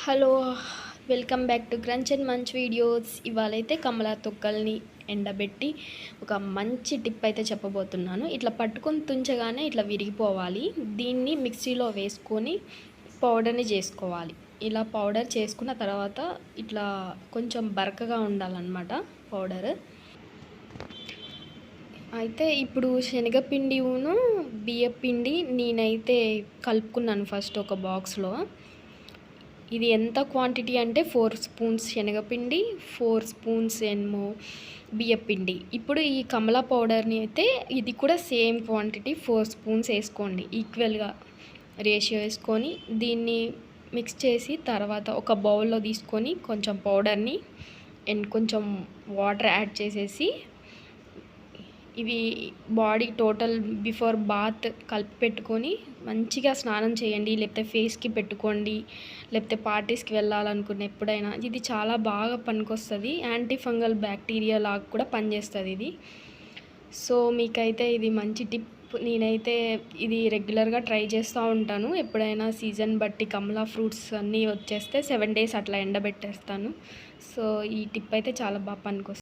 Hello welcome back to crunch and munch videos. ఇవాళైతే కమలా తొక్కల్ని ఎండబెట్టి ఒక మంచి టిప్ అయితే చెప్పబోతున్నాను. ఇట్లా పట్టుకొని తుంచగానే ఇట్లా విరిగిపోవాలి. దీన్ని మిక్సీలో వేసుకొని పౌడర్ని చేసుకోవాలి. ఇలా పౌడర్ చేసుకున్న తర్వాత ఇట్లా కొంచెం బరకగా ఉండాలన్నమాట పౌడర్. అయితే ఇప్పుడు శనగపిండిను బియ్యపిండి నేనైతే కలుపుకున్నాను ఫస్ట్ ఒక బాక్స్లో. ఇది ఎంత క్వాంటిటీ అంటే 4 స్పూన్స్ శనగపిండి, 4 స్పూన్స్ ఏమో బియ్యపిండి. ఇప్పుడు ఈ కమలా పౌడర్ని అయితే ఇది కూడా సేమ్ క్వాంటిటీ 4 స్పూన్స్ వేసుకోండి. ఈక్వల్గా రేషియో వేసుకొని దీన్ని మిక్స్ చేసి తర్వాత ఒక బౌల్లో తీసుకొని కొంచెం పౌడర్ని అండ్ కొంచెం వాటర్ యాడ్ చేసేసి ఇవి బాడీ టోటల్ బిఫోర్ బాత్ కలిపి పెట్టుకొని మంచిగా స్నానం చేయండి. లేకపోతే ఫేస్కి పెట్టుకోండి, లేకపోతే పార్టీస్కి వెళ్ళాలనుకున్న ఎప్పుడైనా ఇది చాలా బాగా పనికొస్తుంది. యాంటీ ఫంగల్ బ్యాక్టీరియా లాగా కూడా పనిచేస్తుంది ఇది. సో మీకైతే ఇది మంచి టిప్. నేనైతే ఇది రెగ్యులర్గా ట్రై చేస్తూ ఉంటాను. ఎప్పుడైనా సీజన్ బట్టి కమలా ఫ్రూట్స్ అన్నీ వచ్చేస్తే 7 days అట్లా ఎండబెట్టేస్తాను. సో ఈ టిప్ అయితే చాలా బాగా పనికొస్తుంది.